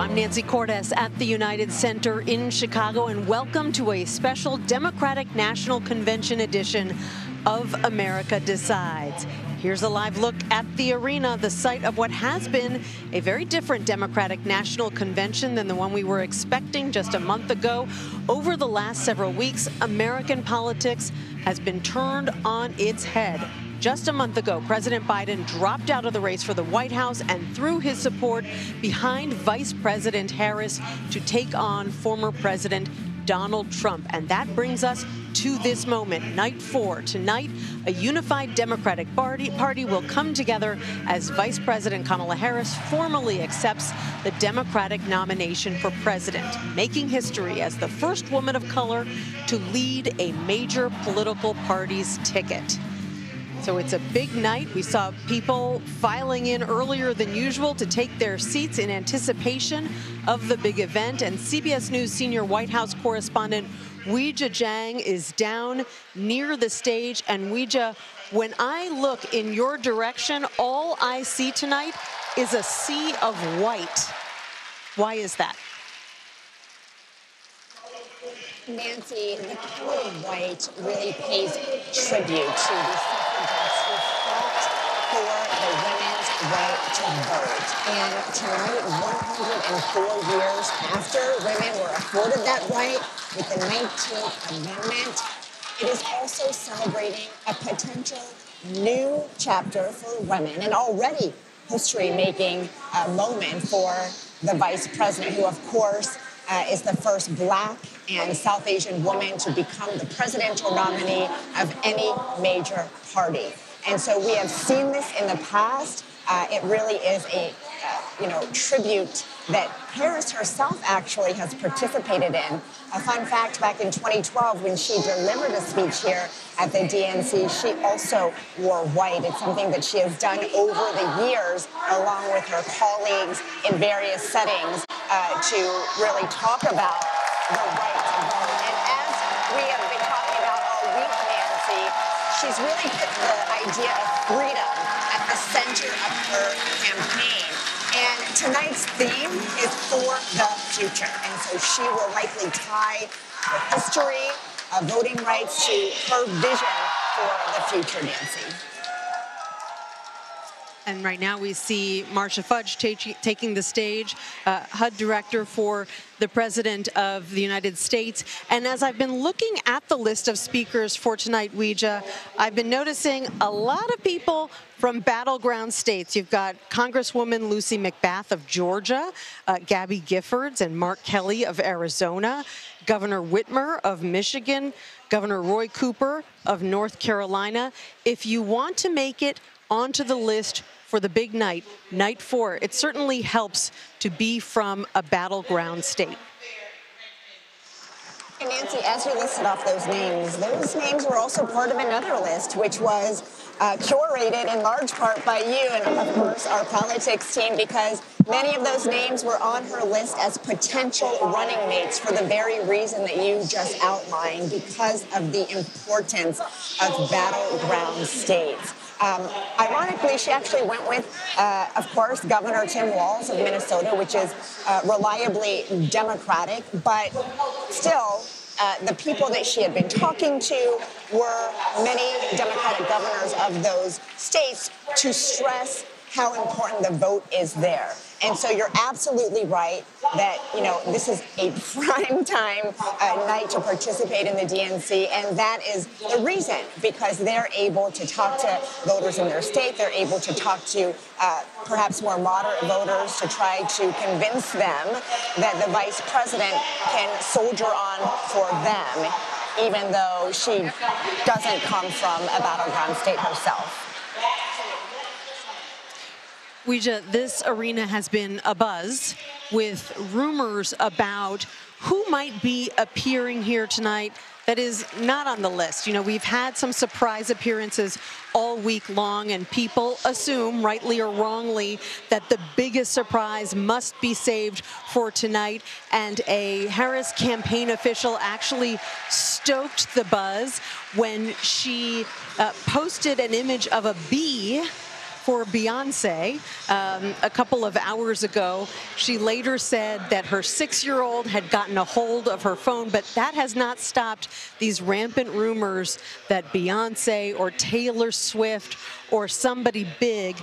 I'm Nancy Cordes at the United Center in Chicago, and welcome to a special Democratic National Convention edition of America Decides. Here's a live look at the arena, the site of what has been a very different Democratic National Convention than the one we were expecting just a month ago. Over the last several weeks, American politics has been turned on its head. Just a month ago, President Biden dropped out of the race for the White House and threw his support behind Vice President Harris to take on former President Donald Trump. And that brings us to this moment, night 4. Tonight, a unified Democratic Party will come together as Vice President Kamala Harris formally accepts the Democratic nomination for president, making history as the first woman of color to lead a major political party's ticket. So it's a big night. We saw people filing in earlier than usual to take their seats in anticipation of the big event. And CBS News senior White House correspondent Weijia Jiang is down near the stage. And Weijia, when I look in your direction, all I see tonight is a sea of white. Why is that? Nancy, the color of white really pays tribute to the suffragettes who fought for the women's right to vote. And tonight, 104 years after women were afforded that right with the 19th Amendment, it is also celebrating a potential new chapter for women, and already history-making moment for the vice president, who, of course, is the first Black and South Asian woman to become the presidential nominee of any major party. And so we have seen this in the past. It really is a tribute that Harris herself actually has participated in. A fun fact, back in 2012, when she delivered a speech here at the DNC, she also wore white. It's something that she has done over the years, along with her colleagues in various settings, to really talk about the right to vote. And as we have been talking about all week, Nancy, she's really put the idea of freedom at the center of her campaign. And tonight's theme is for the future. And so she will likely tie the history of voting rights to her vision for the future, Nancy. And right now we see Marcia Fudge taking the stage, HUD director for the President of the United States. And as I've been looking at the list of speakers for tonight, Weijia, I've been noticing a lot of people from battleground states. You've got Congresswoman Lucy McBath of Georgia, Gabby Giffords and Mark Kelly of Arizona, Governor Whitmer of Michigan, Governor Roy Cooper of North Carolina. If you want to make it onto the list for the big night, night 4, it certainly helps to be from a battleground state. And Nancy, as you listed off those names were also part of another list, which was curated in large part by you and, of course, our politics team, because many of those names were on her list as potential running mates for the very reason that you just outlined, because of the importance of battleground states. Ironically, she actually went with, of course, Governor Tim Walz of Minnesota, which is reliably Democratic, but still, the people that she had been talking to were many Democratic governors of those states to stress how important the vote is there. And so you're absolutely right that, this is a prime time night to participate in the DNC. And that is the reason, because they're able to talk to voters in their state. They're able to talk to perhaps more moderate voters to try to convince them that the vice president can soldier on for them, even though she doesn't come from a battleground state herself. Weijia, this arena has been abuzz with rumors about who might be appearing here tonight that is not on the list. We've had some surprise appearances all week long, and people assume, rightly or wrongly, that the biggest surprise must be saved for tonight. And a Harris campaign official actually stoked the buzz when she posted an image of a bee for Beyonce. A couple of hours ago, she later said that her 6-year-old had gotten a hold of her phone, but that has not stopped these rampant rumors that Beyonce or Taylor Swift or somebody big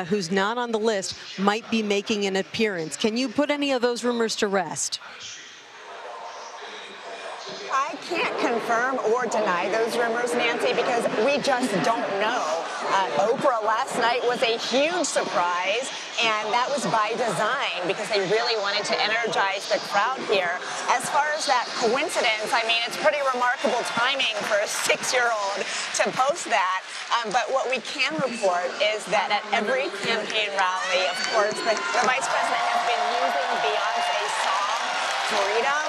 who's not on the list might be making an appearance. Can you put any of those rumors to rest? I can't confirm or deny those rumors, Nancy, because we just don't know. Oprah last night was a huge surprise, and that was by design because they really wanted to energize the crowd here. As far as that coincidence, I mean, it's pretty remarkable timing for a 6-year-old to post that. But what we can report is that at every campaign rally, of course, the vice president has been using Beyonce's song, Freedom.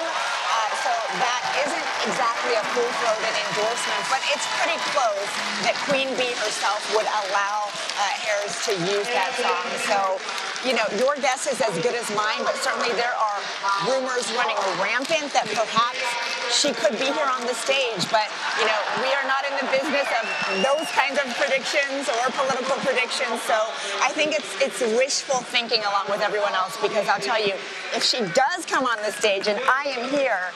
So that isn't exactly a full-throated endorsement, but it's pretty close that Queen Bee herself would allow Harris to use that song. So, you know, your guess is as good as mine, but certainly there are rumors running rampant that perhaps she could be here on the stage. But, you know, we are not in the business of those kinds of predictions or political predictions. So I think it's wishful thinking along with everyone else, because I'll tell you, if she does come on the stage and I am here,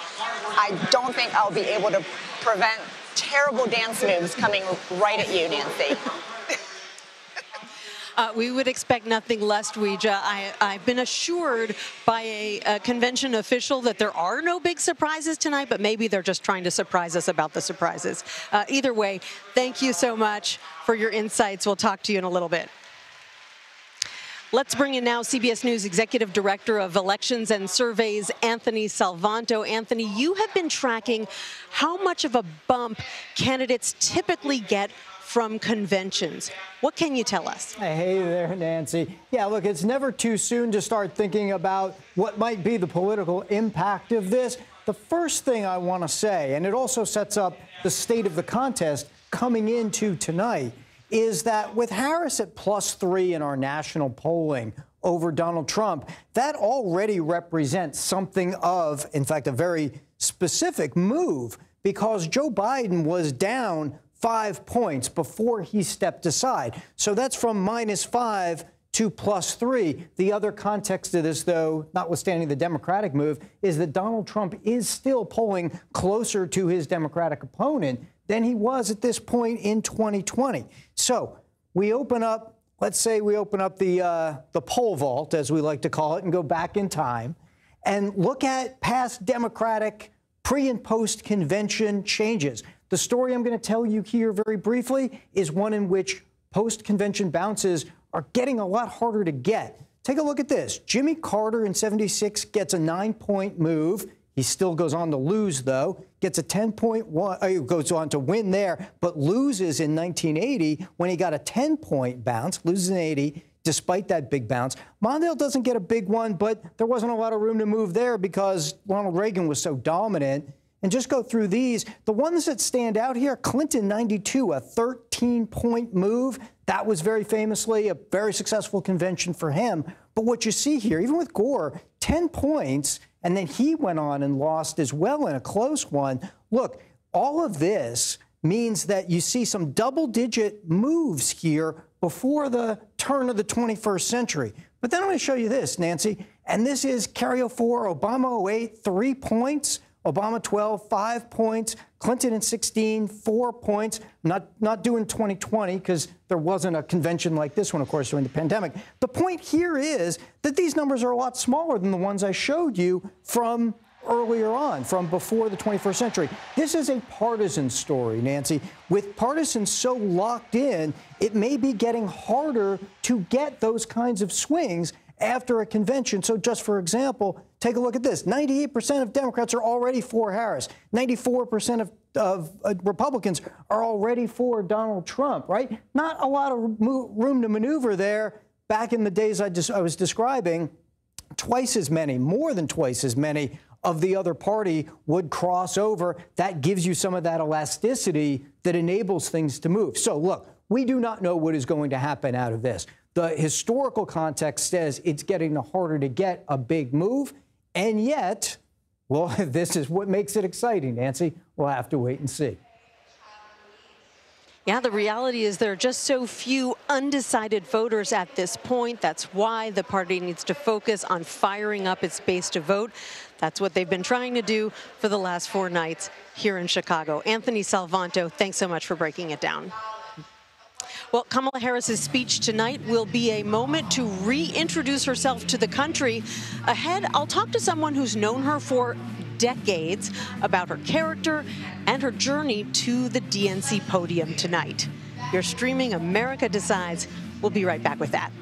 I don't think I'll be able to prevent terrible dance moves coming right at you, Nancy. We would expect nothing less, Weija. I've been assured by a convention official that there are no big surprises tonight, but maybe they're just trying to surprise us about the surprises. Either way, thank you so much for your insights. We'll talk to you in a little bit. Let's bring in now CBS News Executive Director of Elections and Surveys, Anthony Salvanto. Anthony, you have been tracking how much of a bump candidates typically get from conventions. What can you tell us? Hey there, Nancy. Yeah, look, it's never too soon to start thinking about what might be the political impact of this. The first thing I want to say, and it also sets up the state of the contest coming into tonight, is that with Harris at +3 in our national polling over Donald Trump, that already represents something of, in fact, a very specific move, because Joe Biden was down 5 points before he stepped aside. So that's from -5 to +3. The other context of this, though, notwithstanding the Democratic move, is that Donald Trump is still polling closer to his Democratic opponent than he was at this point in 2020. So we open up, let's say we open up the poll vault, as we like to call it, and go back in time and look at past Democratic pre- and post-convention changes. The story I'm going to tell you here very briefly is one in which post-convention bounces are getting a lot harder to get. Take a look at this. Jimmy Carter in '76 gets a 9-point move. He still goes on to lose, though, gets a 10.1, goes on to win there, but loses in 1980 when he got a 10-point bounce, loses in 80, despite that big bounce. Mondale doesn't get a big one, but there wasn't a lot of room to move there because Ronald Reagan was so dominant. And just go through these. The ones that stand out here, Clinton, 92, a 13-point move. That was very famously a very successful convention for him. But what you see here, even with Gore, 10 points, and then he went on and lost as well in a close one. Look, all of this means that you see some double-digit moves here before the turn of the 21st century. But then I'm going to show you this, Nancy, and this is Carrier 4, Obama 08, 3 points. Obama 12, 5 points. Clinton in 16, 4 points. Not doing 2020 because there wasn't a convention like this one, of course, during the pandemic. The point here is that these numbers are a lot smaller than the ones I showed you from earlier on, from before the 21st century. This is a partisan story, Nancy. With partisans so locked in, it may be getting harder to get those kinds of swings after a convention. So just for example, take a look at this. 98% of Democrats are already for Harris. 94% of Republicans are already for Donald Trump, right? Not a lot of room to maneuver there. Back in the days I was describing, twice as many, more than twice as many of the other party would cross over. That gives you some of that elasticity that enables things to move. So look, we do not know what is going to happen out of this. The historical context says it's getting harder to get a big move. And yet, well, this is what makes it exciting, Nancy. We'll have to wait and see. Yeah, the reality is there are just so few undecided voters at this point. That's why the party needs to focus on firing up its base to vote. That's what they've been trying to do for the last 4 nights here in Chicago. Anthony Salvanto, thanks so much for breaking it down. Well, Kamala Harris's speech tonight will be a moment to reintroduce herself to the country. Ahead, I'll talk to someone who's known her for decades about her character and her journey to the DNC podium tonight. You're streaming America Decides. We'll be right back with that.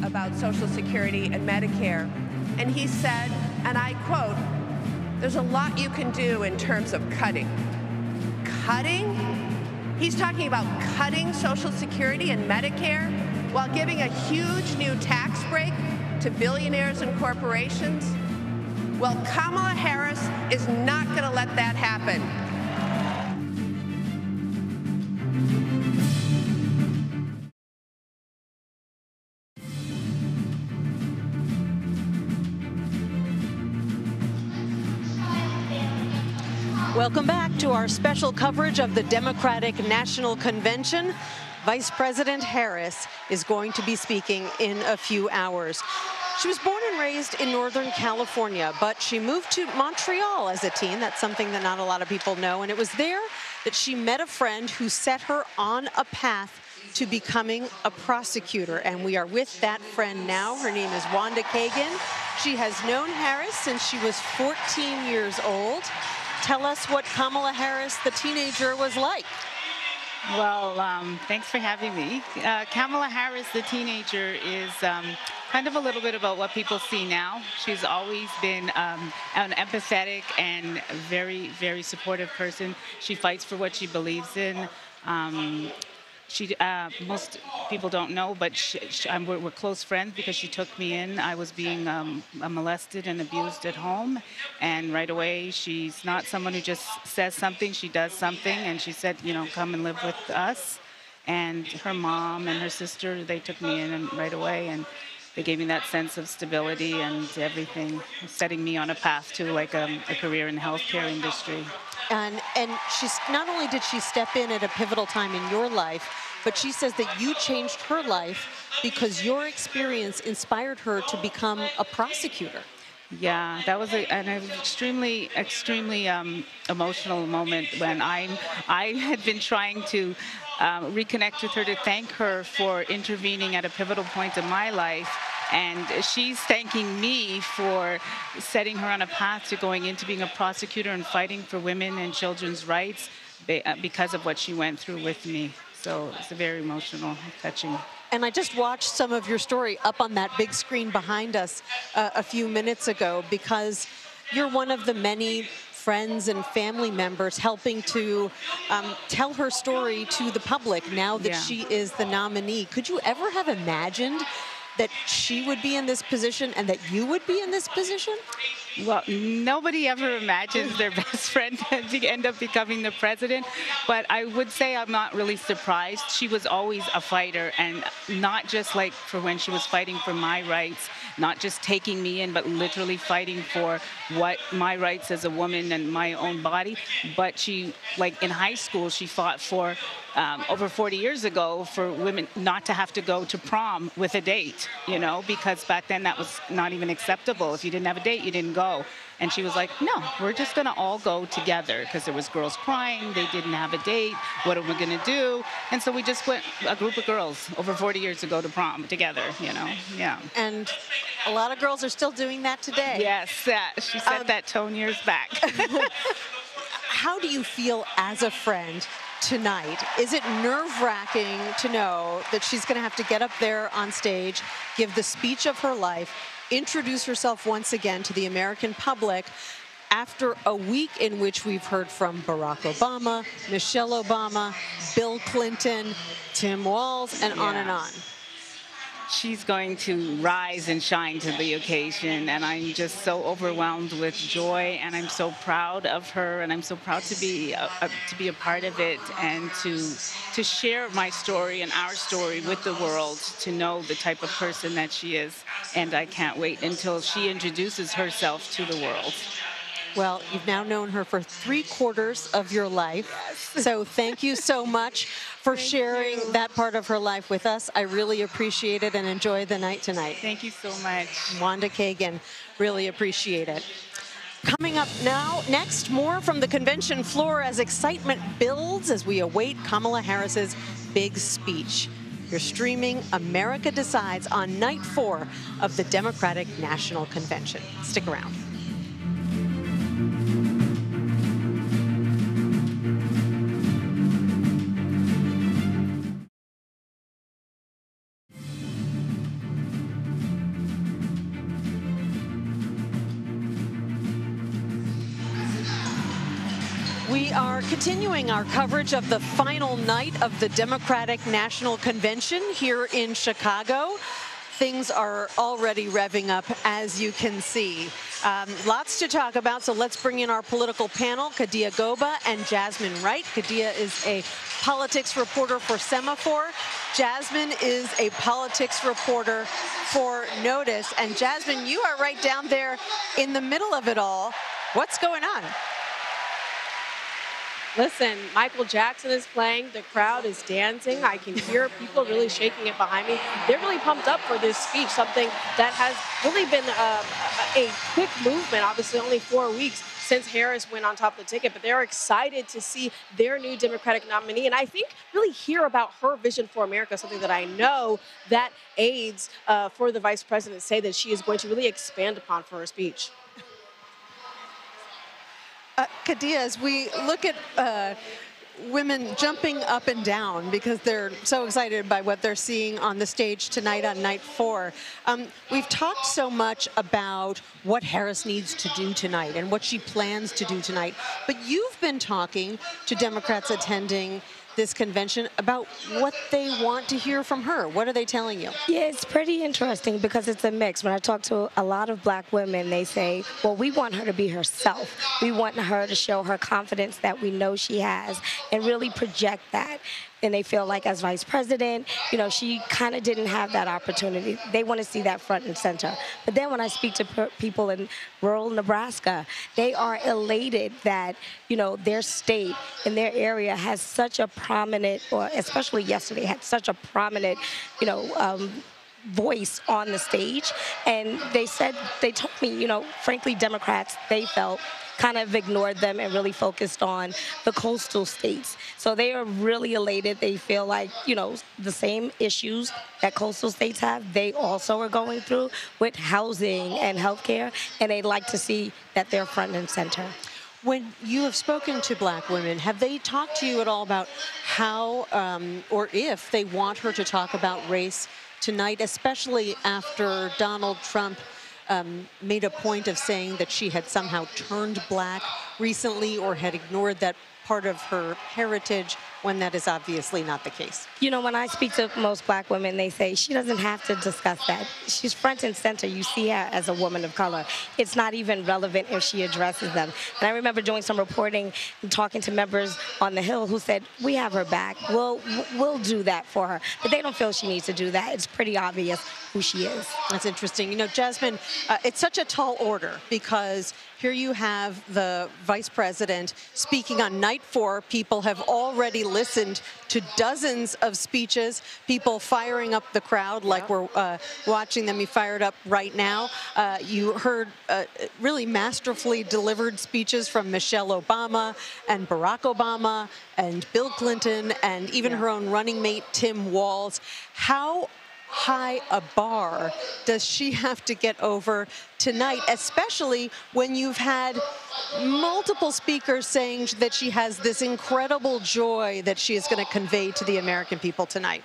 About Social Security and Medicare. And he said, and I quote, "There's a lot you can do in terms of cutting." Cutting? He's talking about cutting Social Security and Medicare while giving a huge new tax break to billionaires and corporations? Well, Kamala Harris is not going to let that happen. Welcome back to our special coverage of the Democratic National Convention. Vice President Harris is going to be speaking in a few hours. She was born and raised in Northern California, but she moved to Montreal as a teen. That's something that not a lot of people know. And it was there that she met a friend who set her on a path to becoming a prosecutor. And we are with that friend now. Her name is Wanda Kagan. She has known Harris since she was 14 years old. Tell us what Kamala Harris, the teenager, was like. Well, thanks for having me. Kamala Harris, the teenager, is kind of a little bit about what people see now. She's always been an empathetic and very, very supportive person. She fights for what she believes in. Most people don't know, but we're close friends because she took me in. I was being molested and abused at home, and right away, she's not someone who just says something, she does something, and she said, you know, come and live with us. And her mom and her sister, they took me in and right away, and they gave me that sense of stability and everything, setting me on a path to like a career in the healthcare industry. And she's not only did she step in at a pivotal time in your life, but she says that you changed her life because your experience inspired her to become a prosecutor. Yeah, that was an extremely, extremely emotional moment when I had been trying to reconnect with her to thank her for intervening at a pivotal point in my life. And she's thanking me for setting her on a path to going into being a prosecutor and fighting for women and children's rights because of what she went through with me. So it's very emotional, touching. And I just watched some of your story up on that big screen behind us a few minutes ago because you're one of the many friends and family members helping to tell her story to the public now that she is the nominee. Could you ever have imagined that she would be in this position and that you would be in this position? Well, nobody ever imagines their best friend to end up becoming the president, but I would say I'm not really surprised. She was always a fighter, and not just like for when she was fighting for my rights, not just taking me in, but literally fighting for what my rights as a woman and my own body. But she, like in high school, she fought for over 40 years ago for women not to have to go to prom with a date, you know, because back then that was not even acceptable. If you didn't have a date, you didn't go. And she was like, no, we're just going to all go together because there was girls crying. They didn't have a date. What are we going to do? And so we just went, a group of girls over 40 years ago to prom together, you know, yeah. And a lot of girls are still doing that today. Yes, she set that tone years back. How do you feel as a friend tonight? Is it nerve-wracking to know that she's going to have to get up there on stage, give the speech of her life, introduce herself once again to the American public after a week in which we've heard from Barack Obama, Michelle Obama, Bill Clinton, Tim Walz, and on and on? She's going to rise and shine to the occasion, and I'm just so overwhelmed with joy, and I'm so proud of her, and I'm so proud to be a part of it, and to share my story and our story with the world, to know the type of person that she is, and I can't wait until she introduces herself to the world. Well, you've now known her for 3/4 of your life. Yes. So thank you so much for sharing that part of her life with us. I really appreciate it and enjoy the night tonight. Thank you so much. Wanda Kagan, really appreciate it. Coming up now, next, more from the convention floor as excitement builds as we await Kamala Harris's big speech. You're streaming America Decides on night 4 of the Democratic National Convention. Stick around. We are continuing our coverage of the final night of the Democratic National Convention here in Chicago. Things are already revving up, as you can see. Lots to talk about, so let's bring in our political panel, Kadia Goba and Jasmine Wright. Kadia is a politics reporter for Semaphore. Jasmine is a politics reporter for Notice. And Jasmine, you are right down there in the middle of it all. What's going on? Listen, Michael Jackson is playing. The crowd is dancing. I can hear people really shaking it behind me. They're really pumped up for this speech, something that has really been a quick movement, obviously only 4 weeks since Harris went on top of the ticket, but they're excited to see their new Democratic nominee. And I think really hear about her vision for America, something that I know that aides for the vice president say that she is going to really expand upon for her speech. Kadia, as we look at women jumping up and down because they're so excited by what they're seeing on the stage tonight on night 4. We've talked so much about what Harris needs to do tonight and what she plans to do tonight. But you've been talking to Democrats attending this convention about what they want to hear from her. What are they telling you? Yeah, it's pretty interesting because it's a mix. When I talk to a lot of black women, they say, well, we want her to be herself. We want her to show her confidence that we know she has and really project that. And they feel like as vice president, you know, she kind of didn't have that opportunity. They want to see that front and center. But then when I speak to people in rural Nebraska, they are elated that, you know, their state and their area has such a prominent, or especially yesterday, had such a prominent, you know, voice on the stage. And they said, they told me, you know, frankly, Democrats, they felt, kind of ignored them and really focused on the coastal states. So they are really elated. They feel like, you know, the same issues that coastal states have, they also are going through with housing and healthcare, and they'd like to see that they're front and center. When you have spoken to black women, have they talked to you at all about how or if they want her to talk about race tonight, especially after Donald Trump made a point of saying that she had somehow turned black recently or had ignored that part of her heritage when that is obviously not the case? You know, when I speak to most black women, they say she doesn't have to discuss that. She's front and center. You see her as a woman of color. It's not even relevant if she addresses them. And I remember doing some reporting and talking to members on the Hill who said, we have her back. We'll do that for her. But they don't feel she needs to do that. It's pretty obvious who she is. That's interesting. You know, Jasmine, it's such a tall order because here you have the vice president speaking on night 4. People have already listened to dozens of speeches, people firing up the crowd like we're watching them be fired up right now. You heard really masterfully delivered speeches from Michelle Obama and Barack Obama and Bill Clinton and even her own running mate, Tim Walz. How high a bar does she have to get over tonight, especially when you've had multiple speakers saying that she has this incredible joy that she is going to convey to the American people tonight?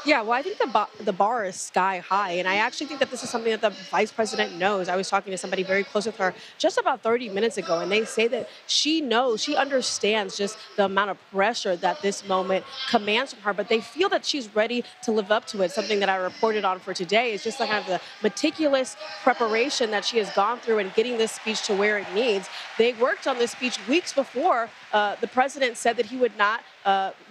Yeah, well, I think the bar is sky high, and I actually think that this is something that the vice president knows. I was talking to somebody very close with her just about 30 minutes ago, and they say that she knows, she understands just the amount of pressure that this moment commands from her, but they feel that she's ready to live up to it. Something that I reported on for today is just like kind of the meticulous preparation that she has gone through in getting this speech to where it needs. They worked on this speech weeks before the president said that he would not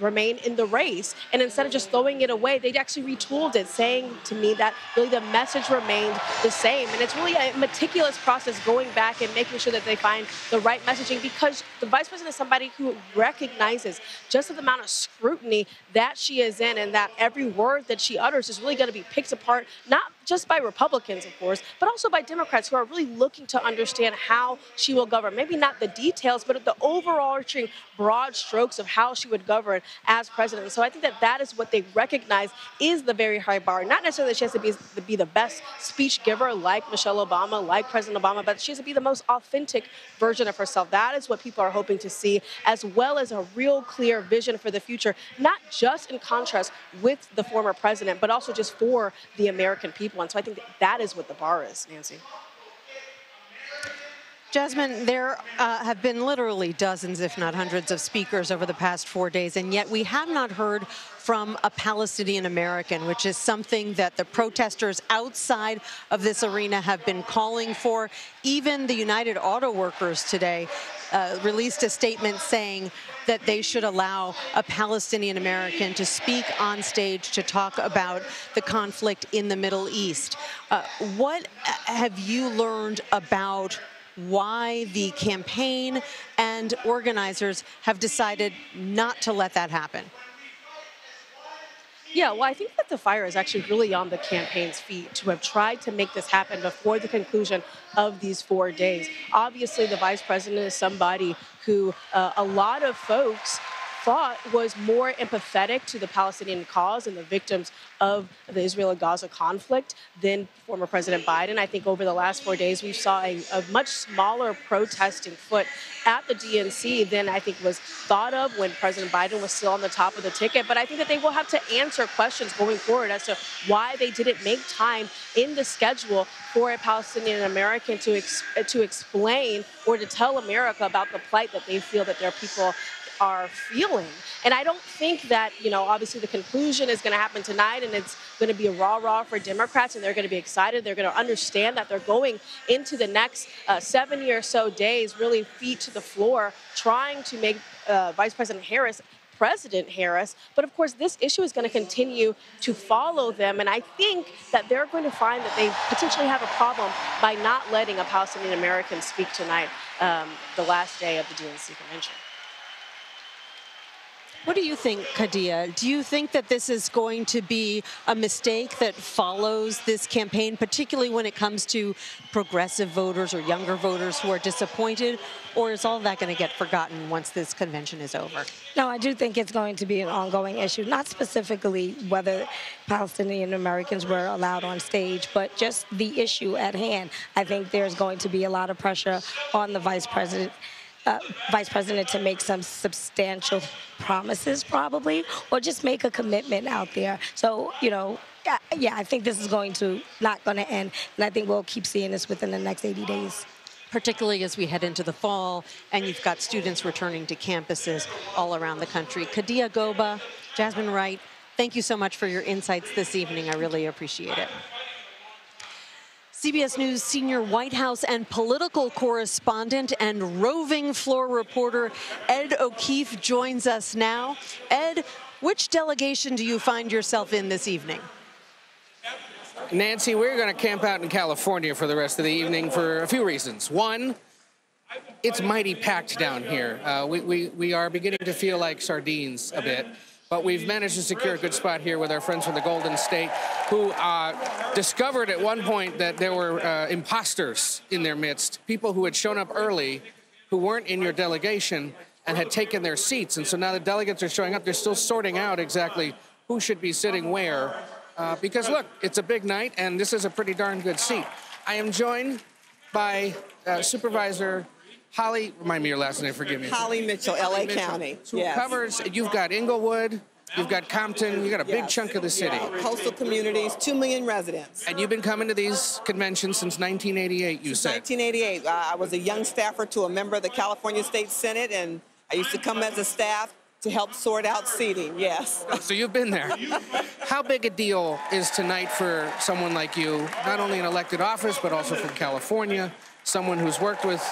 remain in the race. And instead of just throwing it away, they actually retooled it, saying to me that really the message remained the same. And it's really a meticulous process going back and making sure that they find the right messaging, because the vice president is somebody who recognizes just the amount of scrutiny that she is in, and that every word that she utters is really going to be picked apart, not just by Republicans, of course, but also by Democrats who are really looking to understand how she will govern. Maybe not the details, but the overarching broad strokes of how she would govern as president. So I think that that is what they recognize is the very high bar. Not necessarily that she has to be the best speech giver like Michelle Obama, like President Obama, but she has to be the most authentic version of herself. That is what people are hoping to see, as well as a real clear vision for the future, not just in contrast with the former president, but also just for the American people. And so I think that is what the bar is, Nancy. Jasmine, there have been literally dozens, if not hundreds, of speakers over the past 4 days, and yet we have not heard from a Palestinian American, which is something that the protesters outside of this arena have been calling for. Even the United Auto Workers today released a statement saying that they should allow a Palestinian American to speak on stage to talk about the conflict in the Middle East. What have you learned about why the campaign and organizers have decided not to let that happen? Yeah, well, I think that the fire is actually really on the campaign's feet to have tried to make this happen before the conclusion of these 4 days. Obviously, the vice president is somebody who a lot of folks thought was more empathetic to the Palestinian cause and the victims of the Israel-Gaza conflict than former President Biden. I think over the last 4 days, we saw a much smaller protesting foot at the DNC than I think was thought of when President Biden was still on the top of the ticket. But I think that they will have to answer questions going forward as to why they didn't make time in the schedule for a Palestinian American to explain or to tell America about the plight that they feel that their people are feeling. And I don't think that, obviously the conclusion is going to happen tonight, and it's going to be a rah-rah for Democrats, and they're going to be excited. They're going to understand that they're going into the next 70 or so days really feet to the floor, trying to make Vice President Harris President Harris. But of course, this issue is going to continue to follow them. And I think that they're going to find that they potentially have a problem by not letting a Palestinian American speak tonight, the last day of the DNC convention. What do you think, Kadia? Do you think that this is going to be a mistake that follows this campaign, particularly when it comes to progressive voters or younger voters who are disappointed? Or is all that going to get forgotten once this convention is over? No, I do think it's going to be an ongoing issue, not specifically whether Palestinian Americans were allowed on stage, but just the issue at hand. I think there's going to be a lot of pressure on the Vice President to make some substantial promises, probably, or just make a commitment out there. So, yeah, I think this is not going to end, and I think we'll keep seeing this within the next 80 days. Particularly as we head into the fall, and you've got students returning to campuses all around the country. Kadia Goba, Jasmine Wright, thank you so much for your insights this evening. I really appreciate it. CBS News senior White House and political correspondent and roving floor reporter Ed O'Keefe joins us now. Ed, which delegation do you find yourself in this evening? Nancy, we're going to camp out in California for the rest of the evening for a few reasons. One, it's mighty packed down here. We are beginning to feel like sardines a bit. But we've managed to secure a good spot here with our friends from the Golden State, who discovered at one point that there were imposters in their midst, people who had shown up early, who weren't in your delegation and had taken their seats. And so now the delegates are showing up. They're still sorting out exactly who should be sitting where. Because, look, it's a big night, and this is a pretty darn good seat. I am joined by Supervisor Holly, remind me your last name, forgive me. Holly Mitchell, L.A. County. Who covers, you've got Inglewood, you've got Compton, you've got a big chunk of the city. Coastal communities, 2 million residents. And you've been coming to these conventions since 1988, you said. 1988. I was a young staffer to a member of the California State Senate, and I used to come as a staff to help sort out seating, yes. So you've been there. How big a deal is tonight for someone like you, not only in elected office, but also from California, someone who's worked with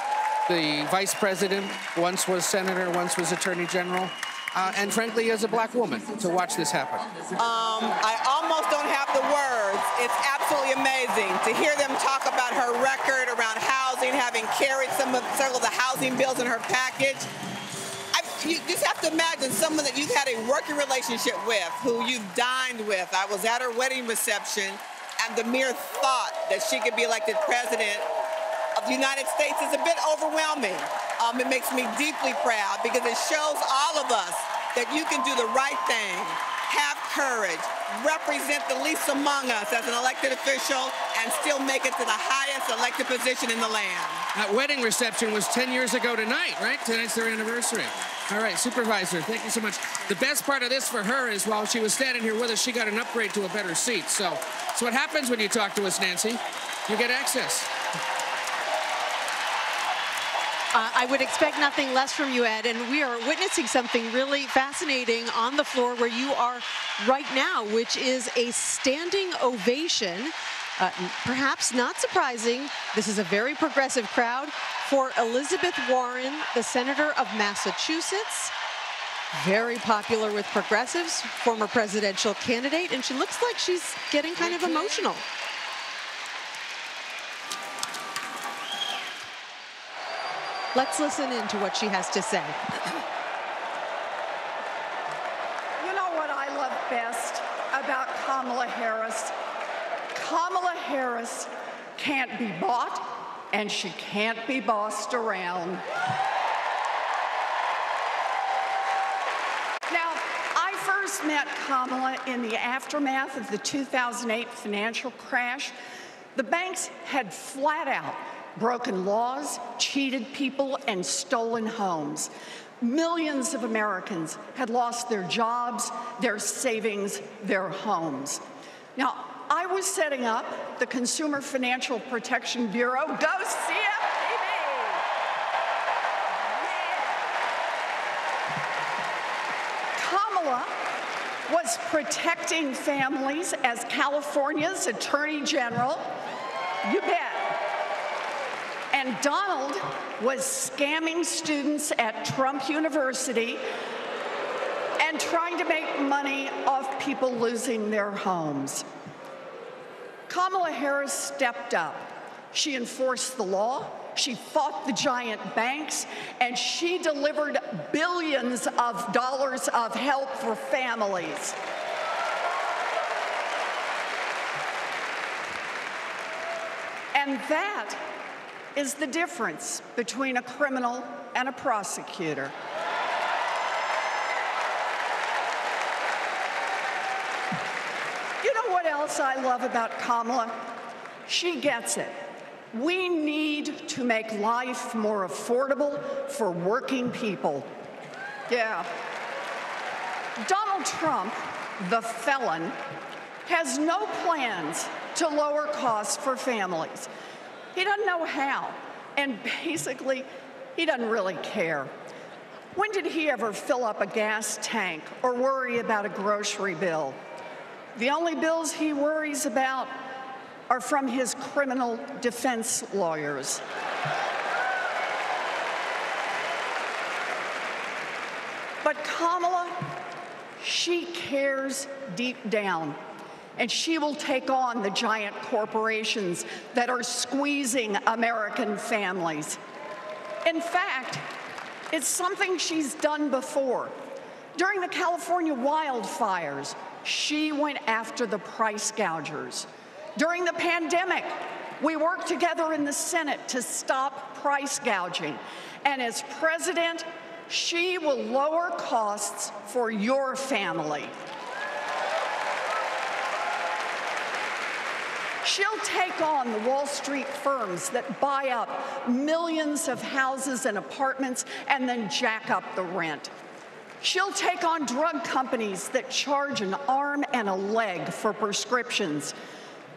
the vice president, once was senator, once was attorney general? and frankly, as a black woman, to watch this happen? I almost don't have the words. It's absolutely amazing to hear them talk about her record around housing, having carried several of the housing bills in her package. You just have to imagine someone that you've had a working relationship with, who you've dined with. I was at her wedding reception, and the mere thought that she could be elected president of the United States is a bit overwhelming. It makes me deeply proud because it shows all of us that you can do the right thing, have courage, represent the least among us as an elected official, and still make it to the highest elected position in the land. That wedding reception was 10 years ago tonight, right? Tonight's their anniversary. All right, Supervisor, thank you so much. The best part of this for her is while she was standing here with us, she got an upgrade to a better seat. So what happens when you talk to us, Nancy. You get access. I would expect nothing less from you, Ed, and we are witnessing something really fascinating on the floor where you are right now, which is a standing ovation. Perhaps not surprising, this is a very progressive crowd for Elizabeth Warren, the Senator of Massachusetts. Very popular with progressives, former presidential candidate, and she looks like she's getting kind of emotional. Let's listen in to what she has to say. You know what I love best about Kamala Harris? Kamala Harris can't be bought, and she can't be bossed around. Now, I first met Kamala in the aftermath of the 2008 financial crash. The banks had flat out broken laws, cheated people, and stolen homes. Millions of Americans had lost their jobs, their savings, their homes. Now, I was setting up the Consumer Financial Protection Bureau. Go CFPB! Kamala was protecting families as California's Attorney General. You bet. And Donald was scamming students at Trump University and trying to make money off people losing their homes. Kamala Harris stepped up. She enforced the law, she fought the giant banks, and she delivered billions of dollars of help for families. And that is the difference between a criminal and a prosecutor. You know what else I love about Kamala? She gets it. We need to make life more affordable for working people. Yeah. Donald Trump, the felon, has no plans to lower costs for families. He doesn't know how, and basically, he doesn't really care. When did he ever fill up a gas tank or worry about a grocery bill? The only bills he worries about are from his criminal defense lawyers. But Kamala, she cares deep down. And she will take on the giant corporations that are squeezing American families. In fact, it's something she's done before. During the California wildfires, she went after the price gougers. During the pandemic, we worked together in the Senate to stop price gouging. And as president, she will lower costs for your family. She'll take on the Wall Street firms that buy up millions of houses and apartments and then jack up the rent. She'll take on drug companies that charge an arm and a leg for prescriptions.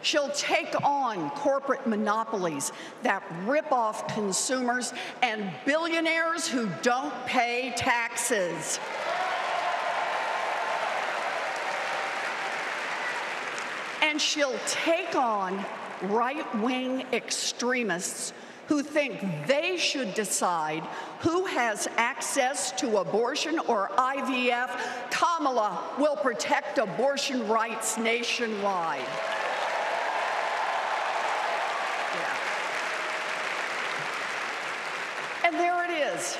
She'll take on corporate monopolies that rip off consumers and billionaires who don't pay taxes. And she'll take on right-wing extremists who think they should decide who has access to abortion or IVF, Kamala will protect abortion rights nationwide. And there it is.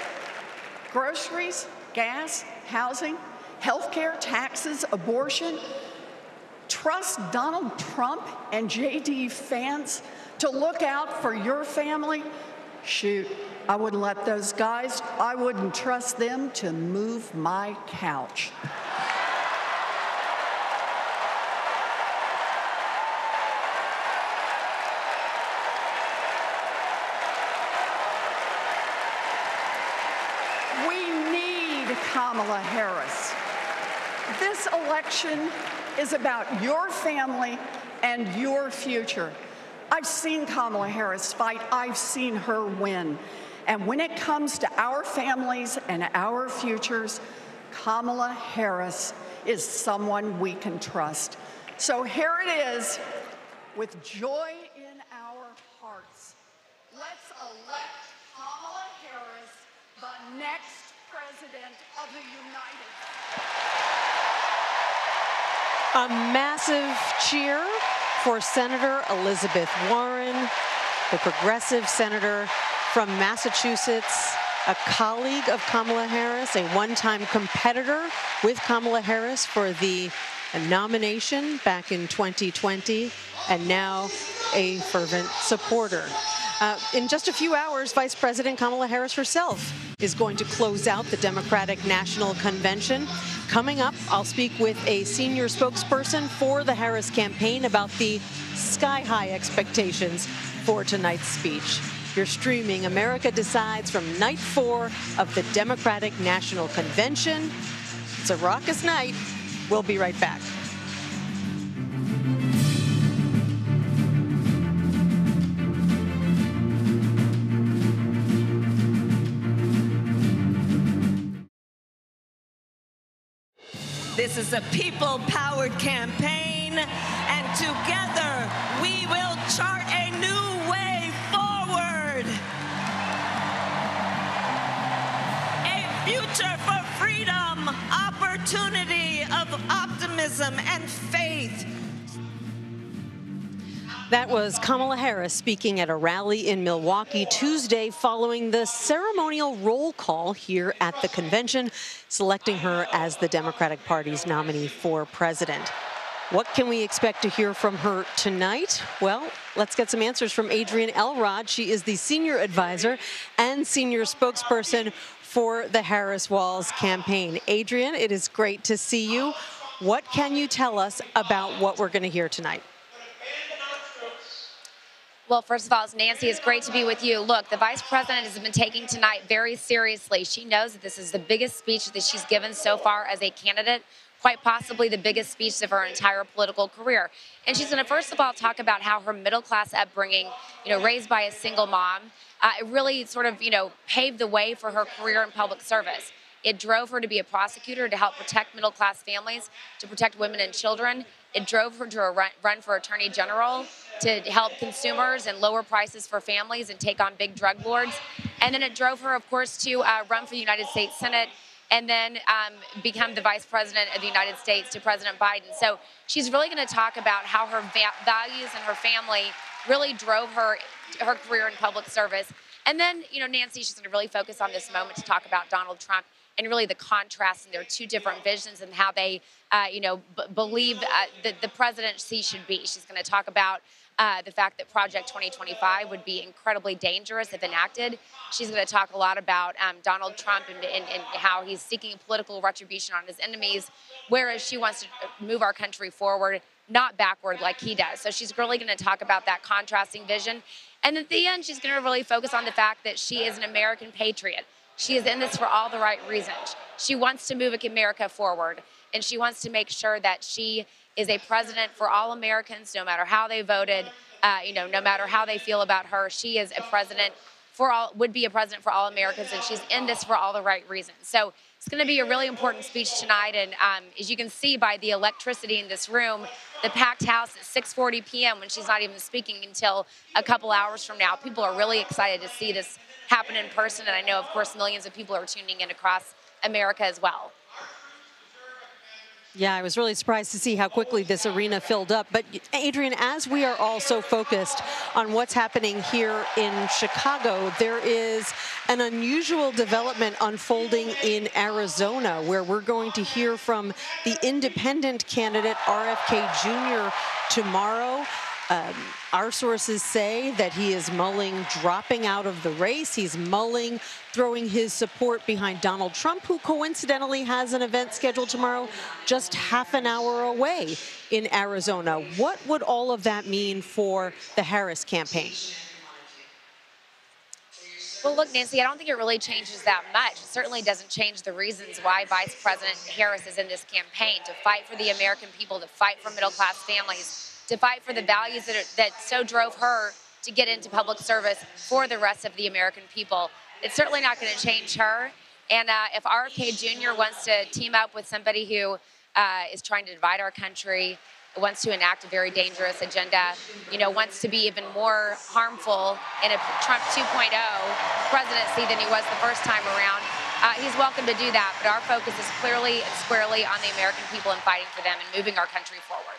Groceries, gas, housing, healthcare, taxes, abortion. Trust Donald Trump and JD Vance to look out for your family? Shoot, I wouldn't let those guys, I wouldn't trust them to move my couch. Kamala Harris. This election is about your family and your future. I've seen Kamala Harris fight. I've seen her win. And when it comes to our families and our futures, Kamala Harris is someone we can trust. So here it is, with joy in our hearts. Let's elect Kamala Harris, the next President of the United States. A massive cheer for Senator Elizabeth Warren, the progressive senator from Massachusetts, a colleague of Kamala Harris, a one-time competitor with Kamala Harris for the nomination back in 2020, and now a fervent supporter. In just a few hours, Vice President Kamala Harris herself is going to close out the Democratic National Convention. Coming up, I'll speak with a senior spokesperson for the Harris campaign about the sky-high expectations for tonight's speech. You're streaming America Decides from night 4 of the Democratic National Convention. It's a raucous night. We'll be right back. This is a people-powered campaign, and together we will chart a new way forward. A future for freedom, opportunity, of optimism and faith. That was Kamala Harris speaking at a rally in Milwaukee Tuesday following the ceremonial roll call here at the convention, selecting her as the Democratic Party's nominee for president. What can we expect to hear from her tonight? Well, let's get some answers from Adrienne Elrod. She is the senior advisor and senior spokesperson for the Harris Walz campaign. Adrienne, it is great to see you. What can you tell us about what we're going to hear tonight? Well, first of all, Nancy, it's great to be with you. Look, the vice president has been taking tonight very seriously. She knows that this is the biggest speech that she's given so far as a candidate, quite possibly the biggest speech of her entire political career. And she's going to, first of all, talk about how her middle-class upbringing, raised by a single mom, it really sort of, paved the way for her career in public service. It drove her to be a prosecutor to help protect middle-class families, to protect women and children. It drove her to run for attorney general to help consumers and lower prices for families and take on big drug lords. And then it drove her, of course, to run for the United States Senate and then become the vice president of the United States to President Biden. So she's really going to talk about how her values and her family really drove her career in public service. And then, Nancy, she's going to really focus on this moment to talk about Donald Trump and really the contrast in their two different visions and how they, believe that the presidency should be. She's going to talk about the fact that Project 2025 would be incredibly dangerous if enacted. She's going to talk a lot about Donald Trump and how he's seeking political retribution on his enemies, whereas she wants to move our country forward, not backward like he does. So she's really going to talk about that contrasting vision. And at the end, she's going to really focus on the fact that she is an American patriot. She is in this for all the right reasons. She wants to move America forward, and she wants to make sure that she is a president for all Americans, no matter how they voted, no matter how they feel about her. She is a president for all, would be a president for all Americans, and she's in this for all the right reasons. So It's going to be a really important speech tonight, and as you can see by the electricity in this room, the packed house at 6:40 p.m. when she's not even speaking until a couple hours from now. People are really excited to see this happen in person, and I know, of course, millions of people are tuning in across America as well. Yeah, I was really surprised to see how quickly this arena filled up. But Adrian, as we are all so focused on what's happening here in Chicago, there is an unusual development unfolding in Arizona, where we're going to hear from the independent candidate RFK Jr. tomorrow. Our sources say that he is mulling dropping out of the race. He's mulling throwing his support behind Donald Trump, who coincidentally has an event scheduled tomorrow just half an hour away in Arizona. What would all of that mean for the Harris campaign? Well, look, Nancy, I don't think it really changes that much. It certainly doesn't change the reasons why Vice President Harris is in this campaign, to fight for the American people, to fight for middle-class families, to fight for the values that so drove her to get into public service for the rest of the American people. It's certainly not going to change her. And if RFK Jr. wants to team up with somebody who is trying to divide our country, wants to enact a very dangerous agenda, wants to be even more harmful in a Trump 2.0 presidency than he was the first time around, he's welcome to do that. But our focus is clearly and squarely on the American people and fighting for them and moving our country forward.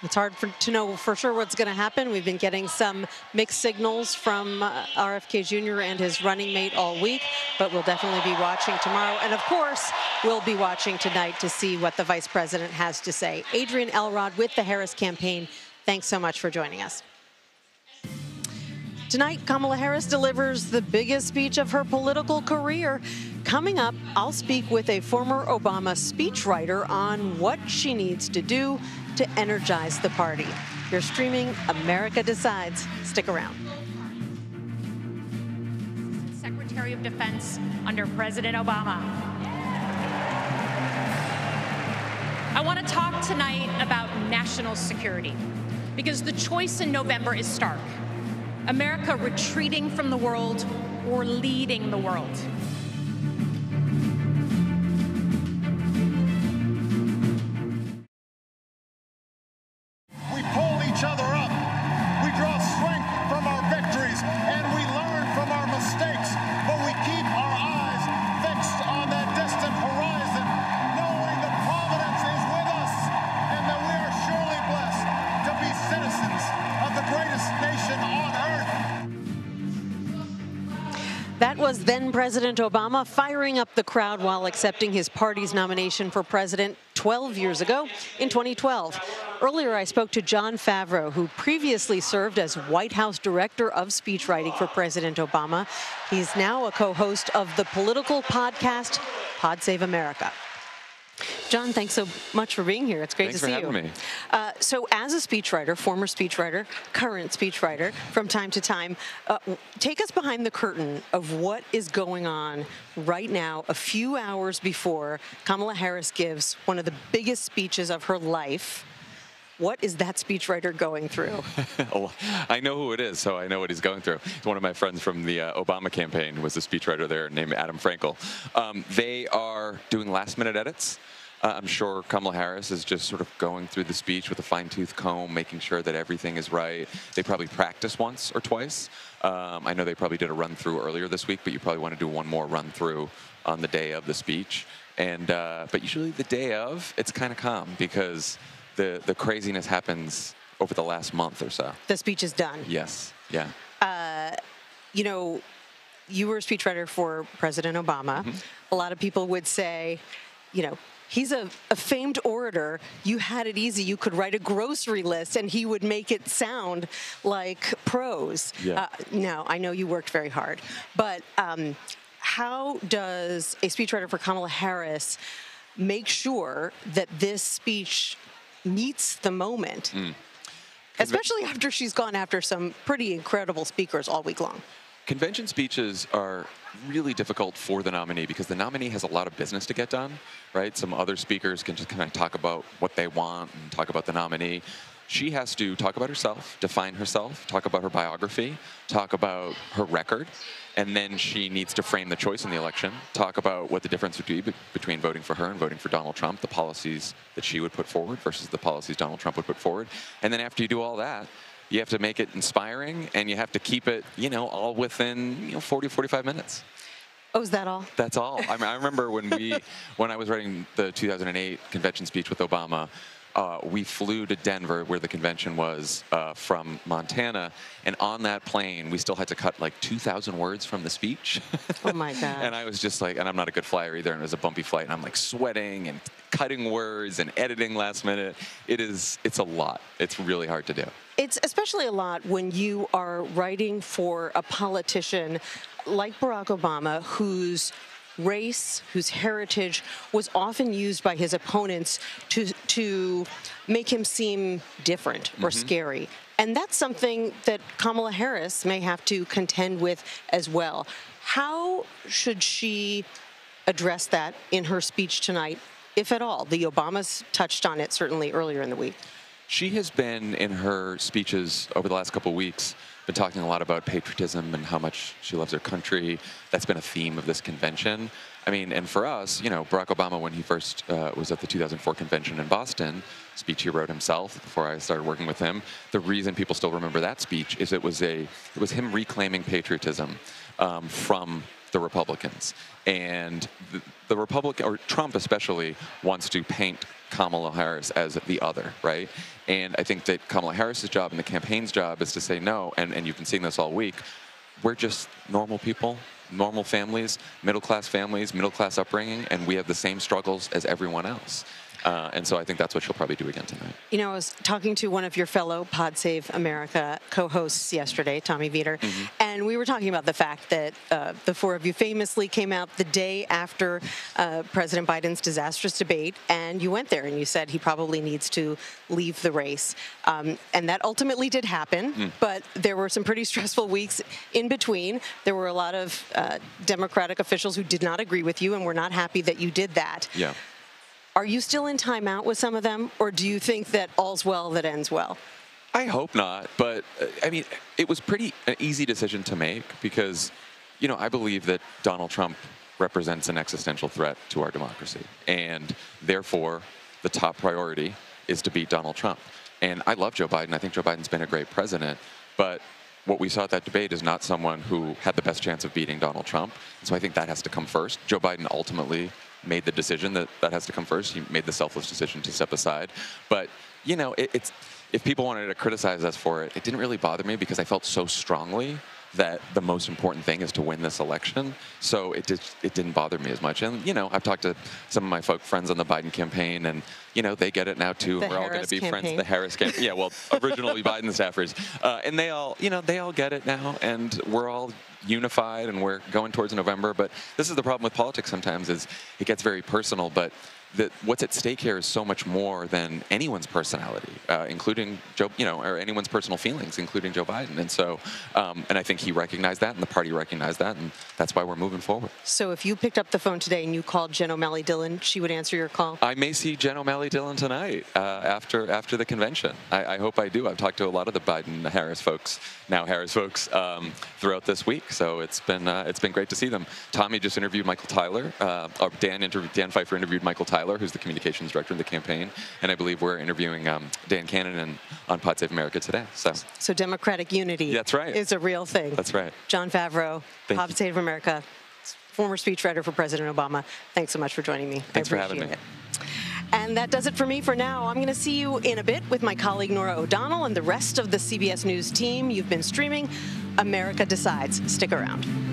It's hard to know for sure what's going to happen. We've been getting some mixed signals from RFK Jr. and his running mate all week, but we'll definitely be watching tomorrow. And of course, we'll be watching tonight to see what the vice president has to say. Adrian Elrod with the Harris campaign, thanks so much for joining us. Tonight, Kamala Harris delivers the biggest speech of her political career. Coming up, I'll speak with a former Obama speechwriter on what she needs to do to energize the party. You're streaming America Decides. Stick around. Secretary of Defense under President Obama. I want to talk tonight about national security because the choice in November is stark. America retreating from the world or leading the world. We pull each other up. We draw strength from our victories, and we learn from our mistakes. But we keep our eyes fixed on that distant horizon, knowing that Providence is with us, and that we are surely blessed to be citizens of the greatest nation on earth. That was then President Obama firing up the crowd while accepting his party's nomination for president 12 years ago in 2012. Earlier, I spoke to Jon Favreau, who previously served as White House Director of Speechwriting for President Obama. He's now a co-host of the political podcast, Pod Save America. Jon, thanks so much for being here. It's great to see you. Thanks for having me. So as a speechwriter, former speechwriter, current speechwriter from time to time, take us behind the curtain of what is going on right now, a few hours before Kamala Harris gives one of the biggest speeches of her life. What is that speechwriter going through? Well, I know who it is, so I know what he's going through. One of my friends from the Obama campaign was a speechwriter there named Adam Frankel. They are doing last-minute edits. I'm sure Kamala Harris is just sort of going through the speech with a fine-tooth comb, making sure that everything is right. They probably practiced once or twice. I know they probably did a run-through earlier this week, but you probably want to do one more run-through on the day of the speech. And but usually the day of, it's kind of calm because the craziness happens over the last month or so. The speech is done. Yes. Yeah. You know, you were a speechwriter for President Obama. Mm-hmm. A lot of people would say, you know, he's a famed orator. You had it easy. You could write a grocery list and he would make it sound like prose. Yeah. Now, I know you worked very hard, but how does a speechwriter for Kamala Harris make sure that this speech meets the moment, especially after she's gone after some pretty incredible speakers all week long? Convention speeches are really difficult for the nominee because the nominee has a lot of business to get done, right? Some other speakers can just kind of talk about what they want and talk about the nominee. she has to talk about herself, define herself, talk about her biography, talk about her record, and then she needs to frame the choice in the election, talk about what the difference would be between voting for her and voting for Donald Trump, the policies that she would put forward versus the policies Donald Trump would put forward. And then after you do all that, you have to make it inspiring, and you have to keep it, all within 40, 45 minutes. Oh, is that all? That's all. I remember when I was writing the 2008 convention speech with Obama, we flew to Denver, where the convention was, from Montana, and on that plane, we still had to cut like 2,000 words from the speech. Oh my God. And I was just like, and I'm not a good flyer either, and it was a bumpy flight, and I'm like sweating and cutting words and editing last minute. It's a lot. It's really hard to do. It's especially a lot when you are writing for a politician like Barack Obama, whose race, whose heritage was often used by his opponents to make him seem different or scary. And that's something that Kamala Harris may have to contend with as well. How should she address that in her speech tonight, if at all? The Obamas touched on it certainly earlier in the week. She has been, in her speeches over the last couple of weeks, been talking a lot about patriotism and how much she loves her country. That's been a theme of this convention. I mean, and for us, Barack Obama, when he first was at the 2004 convention in Boston, speech he wrote himself before I started working with him, the reason people still remember that speech is it was him reclaiming patriotism from the Republicans. And the Republican, or Trump especially, wants to paint Kamala Harris as the other, right? And I think that Kamala Harris's job and the campaign's job is to say no, and you've been seeing this all week, we're just normal people, normal families, middle-class upbringing, and we have the same struggles as everyone else. And so I think that's what she'll probably do again tonight. I was talking to one of your fellow Pod Save America co-hosts yesterday, Tommy Vietor, and we were talking about the fact that the four of you famously came out the day after President Biden's disastrous debate, and you went there and you said he probably needs to leave the race. And that ultimately did happen, but there were some pretty stressful weeks in between. There were a lot of Democratic officials who did not agree with you and were not happy that you did that. Yeah. Are you still in timeout with some of them, or do you think that all's well that ends well? I hope not, but I mean, it was an easy decision to make because, I believe that Donald Trump represents an existential threat to our democracy, and therefore, the top priority is to beat Donald Trump. And I love Joe Biden. I think Joe Biden's been a great president, but what we saw at that debate is not someone who had the best chance of beating Donald Trump. So I think that has to come first. Joe Biden ultimately made the decision that has to come first. He made the selfless decision to step aside. But, if people wanted to criticize us for it, it didn't really bother me because I felt so strongly that the most important thing is to win this election. So it didn't bother me as much. And, I've talked to some of my friends on the Biden campaign, and, they get it now too. We're all going to be friends. The Harris campaign. Yeah, well, originally Biden staffers. And they all get it now, and we're all unified, and we're going towards November. But this is the problem with politics sometimes, is it gets very personal, but what's at stake here is so much more than anyone's personality, including Joe, or anyone's personal feelings, including Joe Biden. And so, and I think he recognized that, and the party recognized that, and that's why we're moving forward. So if you picked up the phone today and you called Jen O'Malley Dillon, she would answer your call? I may see Jen O'Malley Dillon tonight after the convention. I hope I do. I've talked to a lot of the Biden-Harris folks, throughout this week. So it's been great to see them. Tommy just interviewed Michael Tyler. Dan Pfeiffer interviewed Michael Tyler, who's the communications director of the campaign, and I believe we're interviewing Dan Cannon on Pod Save America today. So Democratic unity, that's right, is a real thing. That's right. Jon Favreau, Pod Save America, former speechwriter for President Obama. Thanks so much for joining me. Thanks for having me. And that does it for me for now. I'm going to see you in a bit with my colleague Nora O'Donnell and the rest of the CBS News team. You've been streaming America Decides. Stick around.